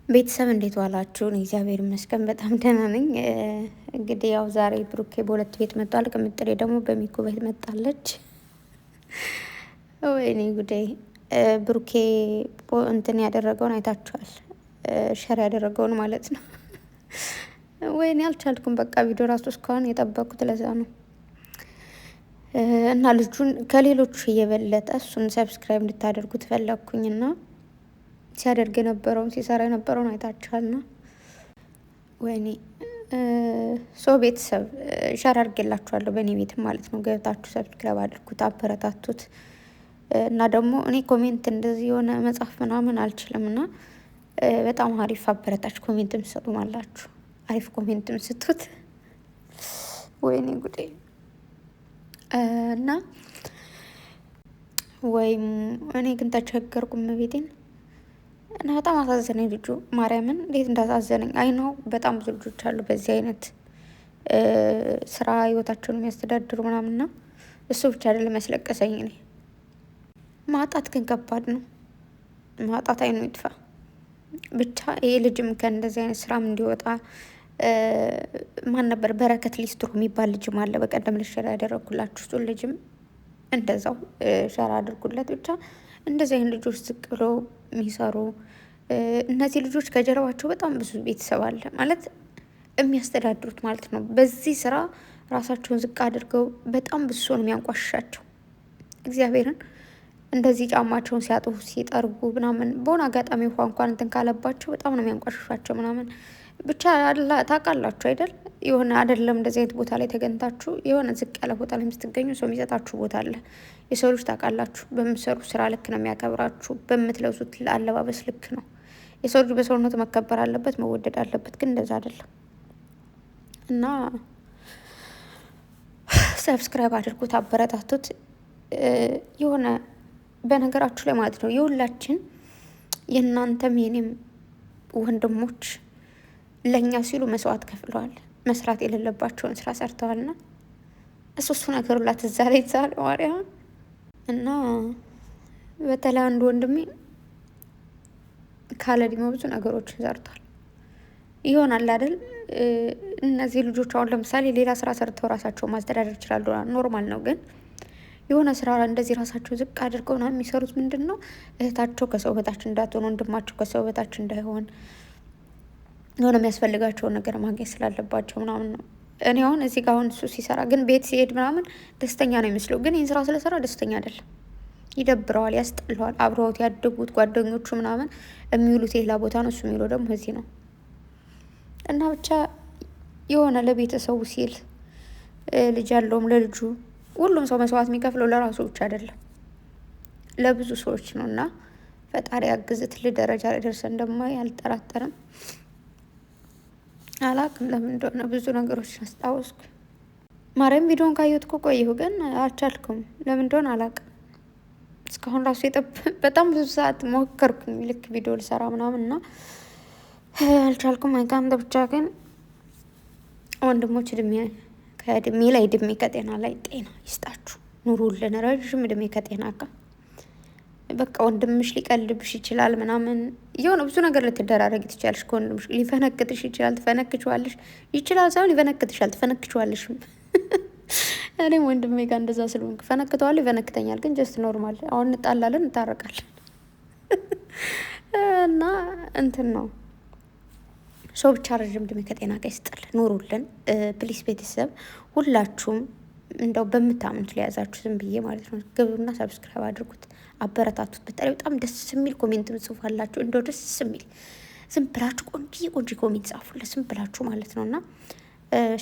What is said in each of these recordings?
ቤተሰብ እንዴት ዋላችሁ? እኔ እግዚአብሔር ይመስገን በጣም ደህና ነኝ። እንግዲህ ያው ዛሬ ብሩኬ በሁለት ቤት መጥቷል። ቅምጥሌ ደግሞ በሚኮ ቤት መጣለች። ወይኔ ጉዴ! ብሩኬ እንትን ያደረገውን አይታችኋል? ሸር ያደረገውን ማለት ነው። ወይኔ አልቻልኩም። በቃ ቪዲዮ ራሱ እስካሁን የጠበቁት ለዛ ነው። እና ልጁን ከሌሎቹ እየበለጠ እሱን ሰብስክራይብ እንድታደርጉት ፈለግኩኝና ሲያደርግ የነበረውን ሲሰራ የነበረውን አይታችኋልና፣ ወይኔ ሶ ቤተሰብ ሸር አድርጌላችኋለሁ በእኔ ቤትም ማለት ነው። ገብታችሁ ሰብስክራይብ አድርጉት፣ አበረታቱት። እና ደግሞ እኔ ኮሜንት እንደዚህ የሆነ መጻፍ ምናምን አልችልም እና በጣም አሪፍ አበረታች ኮሜንትም ስጡም አላችሁ። አሪፍ ኮሜንትም ስጡት። ወይኔ ጉዴ! እና ወይም እኔ ግን ተቸገርኩም ቤቴን እና በጣም አሳዘነኝ ልጁ። ማርያምን እንዴት እንዳሳዘነኝ አይነው። በጣም ብዙ ልጆች አሉ በዚህ አይነት ስራ ህይወታቸውን የሚያስተዳድሩ ምናምንና እሱ ብቻ አይደለም ያስለቀሰኝ። እኔ ማጣት ግን ከባድ ነው። ማጣት አይኑ ይጥፋ ብቻ። ይሄ ልጅም ከእንደዚህ አይነት ስራም እንዲወጣ ማን ነበር በረከት ሊስትሮ የሚባል ልጅም አለ። በቀደም ልሸራ ያደረጉላችሁ እሱን ልጅም እንደዛው ሸራ አድርጉለት። ብቻ እንደዚህ አይነት ልጆች ዝቅ ብለው የሚሰሩ እነዚህ ልጆች ከጀርባቸው በጣም ብዙ ቤተሰብ አለ ማለት የሚያስተዳድሩት ማለት ነው። በዚህ ስራ ራሳቸውን ዝቅ አድርገው በጣም ብዙ ሰው ነው የሚያንቋሽሻቸው። እግዚአብሔርን እንደዚህ ጫማቸውን ሲያጥቡ ሲጠርጉ ምናምን በሆነ አጋጣሚ እንኳን እንትን ካለባቸው በጣም ነው የሚያንቋሽሿቸው ምናምን። ብቻ ታውቃላችሁ አይደል? የሆነ አይደለም እንደዚህ አይነት ቦታ ላይ ተገኝታችሁ የሆነ ዝቅ ያለ ቦታ ላይ የምትገኙ ሰው የሚሰጣችሁ ቦታ አለ። የሰው ልጅ ታውቃላችሁ በምትሰሩ ስራ ልክ ነው የሚያከብራችሁ። በምትለብሱት አለባበስ ልክ ነው። የሰው ልጅ በሰውነቱ መከበር አለበት፣ መወደድ አለበት። ግን እንደዛ አይደለም እና ሰብስክራይብ አድርጉት፣ አበረታቱት። የሆነ በነገራችሁ ላይ ማለት ነው የሁላችን የእናንተም የኔም ወንድሞች ለእኛ ሲሉ መስዋዕት ከፍለዋል። መስራት የሌለባቸውን ስራ ሰርተዋልና እሱ ነገሩ ላትዛ ላይ ዛሬ ማርያም እና በተለይ አንድ ወንድሜ ካለ እድሜው ብዙ ነገሮችን ሰርቷል። ይሆናል አይደል? እነዚህ ልጆች አሁን ለምሳሌ ሌላ ስራ ሰርተው ራሳቸው ማስተዳደር ይችላሉ፣ ኖርማል ነው። ግን የሆነ ስራ እንደዚህ ራሳቸው ዝቅ አድርገው ነው የሚሰሩት። ምንድን ነው እህታቸው ከሰው በታች እንዳትሆን፣ ወንድማቸው ከሰው በታች እንዳይሆን የሆነ የሚያስፈልጋቸውን ነገር ማግኘት ስላለባቸው ምናምን ነው። እኔ አሁን እዚህ ጋር አሁን እሱ ሲሰራ ግን ቤት ሲሄድ ምናምን ደስተኛ ነው የሚመስለው። ግን ይህን ስራ ስለሰራ ደስተኛ አይደለም። ይደብረዋል፣ ያስጠላዋል። አብረውት ያደጉት ጓደኞቹ ምናምን የሚውሉት ሌላ ቦታ ነው፣ እሱ የሚውለው ደግሞ እዚህ ነው። እና ብቻ የሆነ ለቤተሰቡ ሲል ልጅ ያለውም ለልጁ ሁሉም ሰው መስዋዕት የሚከፍለው ለራሱ ብቻ አይደለም፣ ለብዙ ሰዎች ነው። እና ፈጣሪ ያግዝ፣ ትልቅ ደረጃ ላይ ደርሰን እንደማይ አልጠራጠርም። አላቅም ለምን እንደሆነ ብዙ ነገሮች አስታወስኩ። ማርያም ቪዲዮን ካየሁት እኮ ቆየሁ፣ ግን አልቻልኩም። ለምን እንደሆነ አላቅም። እስካሁን ራሱ በጣም ብዙ ሰዓት ሞከርኩኝ ልክ ቪዲዮ ልሰራ ምናምን እና አልቻልኩም። አይካንተ ብቻ ግን ወንድሞች ከእድሜ ላይ እድሜ ከጤና ላይ ጤና ይስጣችሁ፣ ኑሩልን ረዥም እድሜ ከጤና ጋር። በቃ ወንድምሽ ሊቀልብሽ ይችላል ምናምን የሆነ ብዙ ነገር ልትደራረግ ትችላለሽ ከወንድምሽ። ሊፈነክትሽ ይችላል፣ ትፈነክችዋለሽ። ይችላል ሳይሆን ሊፈነክትሻል፣ ትፈነክችዋለሽም። እኔም ወንድሜ ጋር እንደዛ ስለሆንክ ፈነክተዋለሁ፣ ይፈነክተኛል። ግን ጀስት ኖርማል። አሁን እንጣላለን፣ እንታረቃለን እና እንትን ነው ሰው ብቻ ረዥም እድሜ ከጤና ጋር ይስጥል፣ ኑሩልን። ፕሊስ ቤተሰብ ሁላችሁም እንደው በምታምኑት ሊያዛችሁ ዝም ብዬ ማለት ነው ግቡና ሰብስክራይብ አድርጉት፣ አበረታቱት። በተለይ በጣም ደስ የሚል ኮሜንት ጽፏላችሁ። እንደው ደስ የሚል ዝም ብላችሁ ቆንጆ ኮሜንት ጻፉለት ዝም ብላችሁ ማለት ነው። እና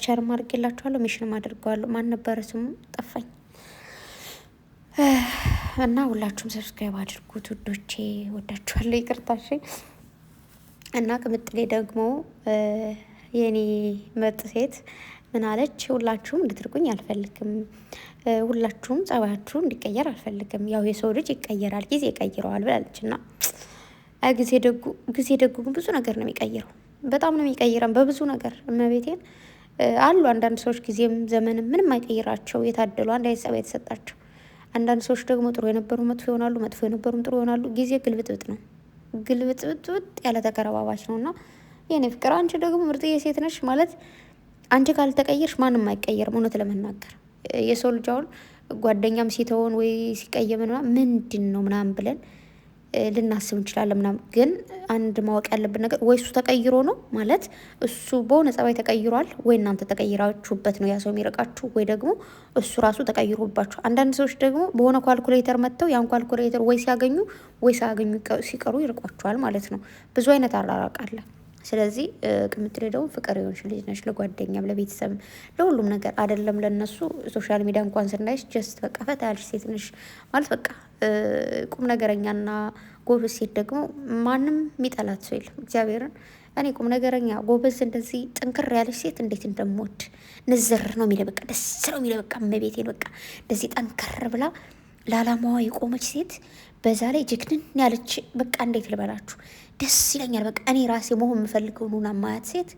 ሸርም አድርጌላችኋለሁ፣ ሚሽንም አድርገዋለሁ። ማን ነበረ ስሙ ጠፋኝ። እና ሁላችሁም ሰብስክራይብ አድርጉት ውዶቼ፣ ወዳችኋለሁ። ይቅርታሽ እና ቅምጥሌ ደግሞ የኔ ምርጥ ሴት ምን አለች? ሁላችሁም እንድትርቁኝ አልፈልግም፣ ሁላችሁም ጸባያችሁ እንዲቀየር አልፈልግም። ያው የሰው ልጅ ይቀየራል፣ ጊዜ ይቀይረዋል ብላለች። እና ጊዜ ደጉ ግን ብዙ ነገር ነው የሚቀይረው፣ በጣም ነው የሚቀይረን በብዙ ነገር። እመቤቴን አሉ አንዳንድ ሰዎች ጊዜም ዘመንም ምንም አይቀይራቸው የታደሉ አንድ አይነት ጸባይ የተሰጣቸው። አንዳንድ ሰዎች ደግሞ ጥሩ የነበሩ መጥፎ ይሆናሉ፣ መጥፎ የነበሩም ጥሩ ይሆናሉ። ጊዜ ግልብጥብጥ ነው። ግልብጥብጥብጥ ያለ ተከረባባች ነው። እና የኔ ፍቅር አንቺ ደግሞ ምርጥዬ ሴት ነሽ ማለት አንቺ ካልተቀየርሽ ማንም አይቀየርም። እውነት ለመናገር የሰው ልጅ አሁን ጓደኛም ሲተውን ወይ ሲቀየምን ምንድን ነው ምናምን ብለን ልናስብ እንችላለን ምናምን። ግን አንድ ማወቅ ያለብን ነገር ወይ እሱ ተቀይሮ ነው ማለት እሱ በሆነ ጸባይ ተቀይሯል፣ ወይ እናንተ ተቀይራችሁበት ነው ያ ሰው የሚርቃችሁ፣ ወይ ደግሞ እሱ ራሱ ተቀይሮባችሁ። አንዳንድ ሰዎች ደግሞ በሆነ ኳልኩሌተር መጥተው ያን ኳልኩሌተር ወይ ሲያገኙ ወይ ሳያገኙ ሲቀሩ ይርቋችኋል ማለት ነው። ብዙ አይነት አራራቅ አለ። ስለዚህ ቅምጥሌ ደግሞ ፍቅር የሆንሽ ልጅ ነሽ፣ ለጓደኛም ለቤተሰብ ለሁሉም ነገር አይደለም ለነሱ ሶሻል ሚዲያ እንኳን ስናይሽ ጀስት በቃ ፈታ ያልሽ ሴት ነሽ ማለት በቃ ቁም ነገረኛና ጎበዝ ሴት ደግሞ ማንም የሚጠላት ሰው የለም። እግዚአብሔርን እኔ ቁም ነገረኛ ጎበዝ እንደዚህ ጥንክር ያለች ሴት እንዴት እንደምወድ ንዝር ነው የሚለ በቃ ደስ ነው የሚለ በቃ እመቤቴን በቃ እንደዚህ ጠንከር ብላ ለዓላማዋ የቆመች ሴት በዛ ላይ ጀግንን ያለች በቃ እንዴት ልበላችሁ ደስ ይለኛል። በቃ እኔ ራሴ መሆን የምፈልገው ኑና ማያት ሴት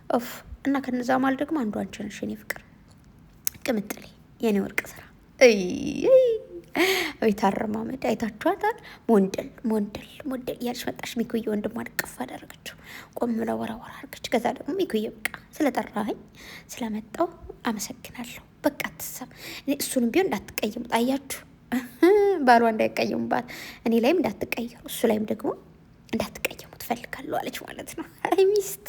ኦፍ እና ከነዛ ማል ደግሞ አንዱ አንቺ ነሽ የኔ ፍቅር ቅምጥሌ የኔ ወርቅ ስራ ቤት አረማመድ አይታችኋታል። ሞንደል ሞንደል ሞንደል እያለች መጣች። ሚኩዬ ወንድሟን እቅፍ አደረገችው። ቆም ብላ ወራወራ አድርገች። ከዛ ደግሞ ሚኩዬ በቃ ስለጠራኸኝ ስለመጣው አመሰግናለሁ። በቃ አትሰብ እሱንም ቢሆን እንዳትቀየሙት አያችሁ፣ ባሏ እንዳይቀየሙባት እኔ ላይም እንዳትቀየሩ እሱ ላይም ደግሞ እንዳትቀየሙ ትፈልጋለሁ አለች ማለት ነው። አይ ሚስት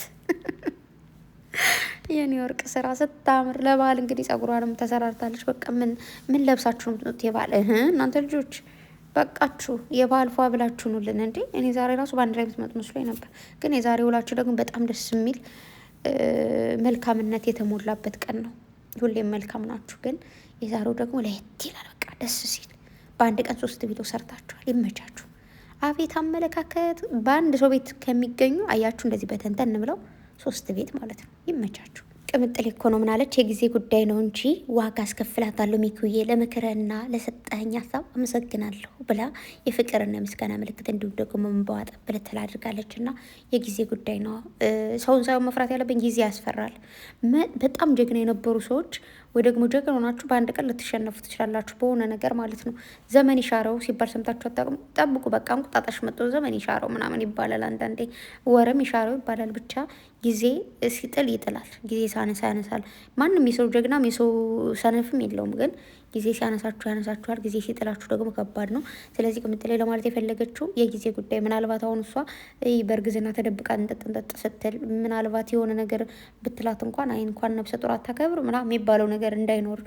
የኔ ወርቅ ስራ ስታምር ለባል እንግዲህ ጸጉሯንም ተሰራርታለች። በቃ ምን ለብሳችሁ ነው የምትመጡት? የባል እናንተ ልጆች በቃችሁ የባል ፏ ብላችሁ ኑልን እንዴ። እኔ ዛሬ ራሱ በአንድ ላይ የምትመጡ መስሎኝ ነበር፣ ግን የዛሬ ውላችሁ ደግሞ በጣም ደስ የሚል መልካምነት የተሞላበት ቀን ነው። ሁሌም መልካም ናችሁ፣ ግን የዛሬው ደግሞ ለየት ይላል። በቃ ደስ ሲል በአንድ ቀን 3 ቪዲዮ ሰርታችኋል። ይመቻችሁ። አቤት አመለካከት! በአንድ ሰው ቤት ከሚገኙ አያችሁ እንደዚህ በተንተን ብለው 3 ቤት ማለት ነው። ይመቻችሁ። ቅምጥሌ እኮ ነው ምናለች፣ የጊዜ ጉዳይ ነው እንጂ ዋጋ አስከፍላታለሁ ሚኩዬ፣ ለምክርና ለሰጠኸኝ ሀሳብ አመሰግናለሁ ብላ የፍቅርና የምስጋና ምልክት እንዲሁም ደግሞ መንበዋጠ ብልትል አድርጋለች። እና የጊዜ ጉዳይ ነው። ሰውን ሳይሆን መፍራት ያለብን ጊዜ ያስፈራል። በጣም ጀግና የነበሩ ሰዎች ወይ ደግሞ ጀግና ሆናችሁ በአንድ ቀን ልትሸነፉ ትችላላችሁ፣ በሆነ ነገር ማለት ነው። ዘመን ይሻረው ሲባል ሰምታችሁ አታውቁም? ጠብቁ በቃ እንቁጣጣሽ መጥቶ ዘመን ይሻረው ምናምን ይባላል። አንዳንዴ ወረም ይሻረው ይባላል። ብቻ ጊዜ ሲጥል ይጥላል፣ ጊዜ ሲያነሳ ያነሳል። ማንም የሰው ጀግናም የሰው ሰነፍም የለውም፣ ግን ጊዜ ሲያነሳችሁ ያነሳችኋል፣ ጊዜ ሲጥላችሁ ደግሞ ከባድ ነው። ስለዚህ ቅምጥሌ ለማለት የፈለገችው የጊዜ ጉዳይ ምናልባት አሁን እሷ በእርግዝና ተደብቃ እንጠጥ ስትል ምናልባት የሆነ ነገር ብትላት እንኳን አይ እንኳን ነብሰ ጡር አታከብር ምናምን የሚባለው ነገር እንዳይኖር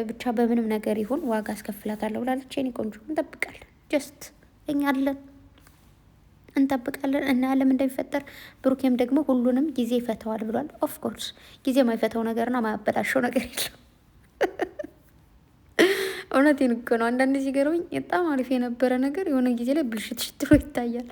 ብቻ በምንም ነገር ይሁን ዋጋ አስከፍላታለሁ ብላለች። የኔ ቆንጆ እንጠብቃለን። ጀስት እኛ አለን እንጠብቃለን እናያለን እንደሚፈጠር። ብሩኬም ደግሞ ሁሉንም ጊዜ ይፈተዋል ብሏል። ኦፍኮርስ ጊዜ ማይፈተው ነገርና ማያበላሸው ነገር የለም። እውነቴን እኮ ነው። አንዳንድ ሲገርመኝ በጣም አሪፍ የነበረ ነገር የሆነ ጊዜ ላይ ብልሽት ሽትሮ ይታያል።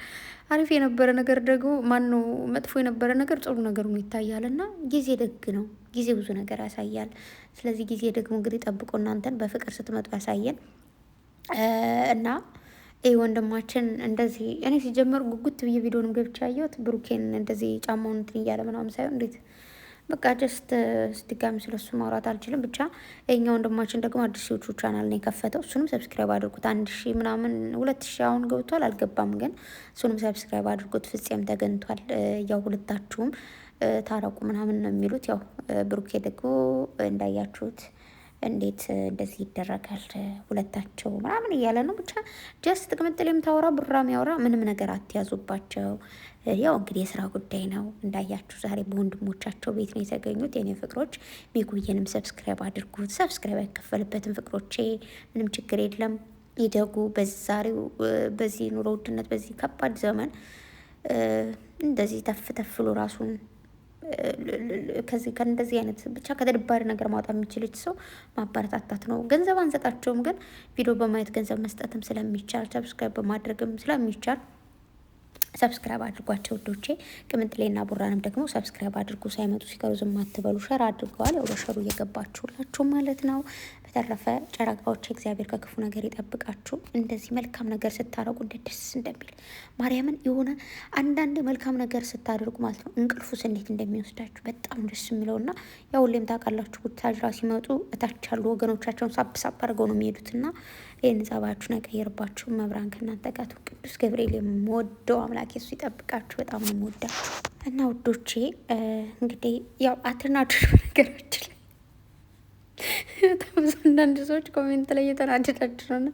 አሪፍ የነበረ ነገር ደግሞ ማነው መጥፎ የነበረ ነገር ጥሩ ነገር ሆኖ ይታያል። እና ጊዜ ደግ ነው። ጊዜ ብዙ ነገር ያሳያል። ስለዚህ ጊዜ ደግሞ እንግዲህ ጠብቆ እናንተን በፍቅር ስትመጡ ያሳየን እና ይህ ወንድማችን እንደዚህ እኔ ሲጀመር ጉጉት ብዬ ቪዲዮንም ገብቻ ያየሁት ብሩኬን እንደዚህ ጫማውን እንትን እያለ ምናምን ሳይሆን እንዴት በቃ ጀስት ድጋሚ ስለሱ ማውራት አልችልም። ብቻ የኛ ወንድማችን ደግሞ አዲስ ዩቱብ ቻናል ነው የከፈተው። እሱንም ሰብስክራይብ አድርጉት። 1000 ምናምን 2000 አሁን ገብቷል አልገባም፣ ግን እሱንም ሰብስክራይብ አድርጉት። ፍፄም ተገኝቷል። ያው ሁለታችሁም ታረቁ ምናምን ነው የሚሉት። ያው ብሩኬ ደግሞ እንዳያችሁት እንዴት እንደዚህ ይደረጋል ሁለታቸው ምናምን እያለ ነው። ብቻ ጀስት ቅምጥሌ የምታወራ ብራም ያወራ ምንም ነገር አትያዙባቸው። ያው እንግዲህ የስራ ጉዳይ ነው። እንዳያችሁ ዛሬ በወንድሞቻቸው ቤት ነው የተገኙት። የኔ ፍቅሮች ሚኩዬንም ሰብስክራይብ አድርጉት። ሰብስክራይብ አይከፈልበትም ፍቅሮቼ፣ ምንም ችግር የለም። ይደጉ። በዛሬው በዚህ ኑሮ ውድነት በዚህ ከባድ ዘመን እንደዚህ ተፍተፍሎ ራሱን ከእንደዚህ አይነት ብቻ ከተደባሪ ነገር ማውጣት የሚችልች ሰው ማበረታታት ነው። ገንዘብ አንሰጣቸውም፣ ግን ቪዲዮ በማየት ገንዘብ መስጠትም ስለሚቻል ሰብስክራይብ በማድረግም ስለሚቻል ሰብስክራይብ አድርጓቸው ውዶቼ። ቅምጥሌና ቡራንም ደግሞ ሰብስክራይብ አድርጉ። ሳይመጡ ሲቀሩ ዝም አትበሉ። ሸር አድርገዋል። ያው በሸሩ እየገባችሁላችሁ ማለት ነው። በተረፈ ጨረቃዎች እግዚአብሔር ከክፉ ነገር ይጠብቃችሁ። እንደዚህ መልካም ነገር ስታደርጉ እንደ ደስ እንደሚል ማርያምን የሆነ አንዳንዴ መልካም ነገር ስታደርጉ ማለት ነው እንቅልፉስ እንዴት እንደሚወስዳችሁ በጣም ደስ የሚለውና ያው ሁሌም ታውቃላችሁ ቡታጅራ ሲመጡ እታች ያሉ ወገኖቻቸውን ሳብሳብ አድርገው ነው የሚሄዱትና ይህን ጸባያችሁን አይቀይርባችሁ። መብራን ከእናንተ ጋር ትሁን። ቅዱስ ገብርኤል የምወደው አምላክ የሱ ይጠብቃችሁ። በጣም ነው የምወዳችሁ እና ውዶቼ እንግዲህ ያው አትናድዱ በነገራችን ላይ በጣም ብዙ አንዳንድ ሰዎች ኮሜንት ላይ እየተናደዳችሁ ነው እና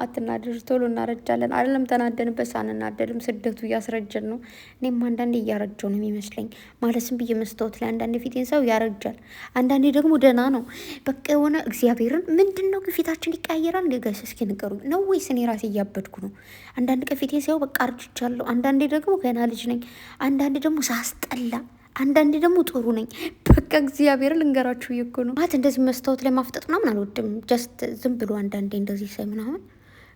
አትናደዱ፣ ቶሎ እናረጃለን። አይደለም ተናደንበት ሳንናደድም ስደቱ እያስረጀን ነው። እኔም አንዳንዴ እያረጀው ነው የሚመስለኝ ማለትም ብዬ መስታወት ላይ አንዳንዴ ፊቴን ሰው ያረጃል፣ አንዳንዴ ደግሞ ደህና ነው። በቃ የሆነ እግዚአብሔርን ምንድን ነው ፊታችን ይቀያየራል እንደ ጋይስ እስኪ ንገሩኝ ነው ወይስ እኔ ራሴ እያበድኩ ነው? አንዳንድ ቀን ፊቴን ሰው በቃ አርጅቻለሁ፣ አንዳንዴ ደግሞ ገና ልጅ ነኝ፣ አንዳንዴ ደግሞ ሳስጠላ፣ አንዳንዴ ደግሞ ጥሩ ነኝ። በቃ እግዚአብሔር ልንገራችሁ እኮ ነው ማለት እንደዚህ መስታወት ላይ ማፍጠጥ ምናምን አልወድም። ጀስት ዝም ብሎ አንዳንዴ እንደዚህ ሳይ ምናምን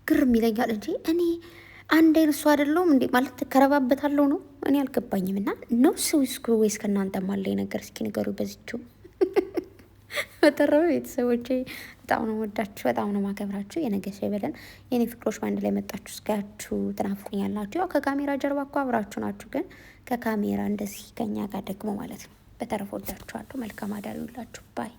ግርም ይለኛል እንጂ እኔ አንድ አይነት እሱ አይደለሁም እንዴ ማለት ከረባበታለሁ ነው እኔ አልገባኝም። እና ነው ስዊስኩ ወይስ ከእናንተ ማለኝ ነገር እስኪ ንገሩ በዚችው። በተረፈ ቤተሰቦቼ በጣም ነው ወዳችሁ፣ በጣም ነው ማከብራችሁ። የነገ ሰው ይበለን የኔ ፍቅሮች። በአንድ ላይ መጣችሁ እስካያችሁ ትናፍቁኛላችሁ። ያው ከካሜራ ጀርባ እኮ አብራችሁ ናችሁ፣ ግን ከካሜራ እንደዚህ ከኛ ጋር ደግሞ ማለት ነው። በተረፈ ወዳችኋለሁ። መልካም አዳር ይውላችሁ ባይ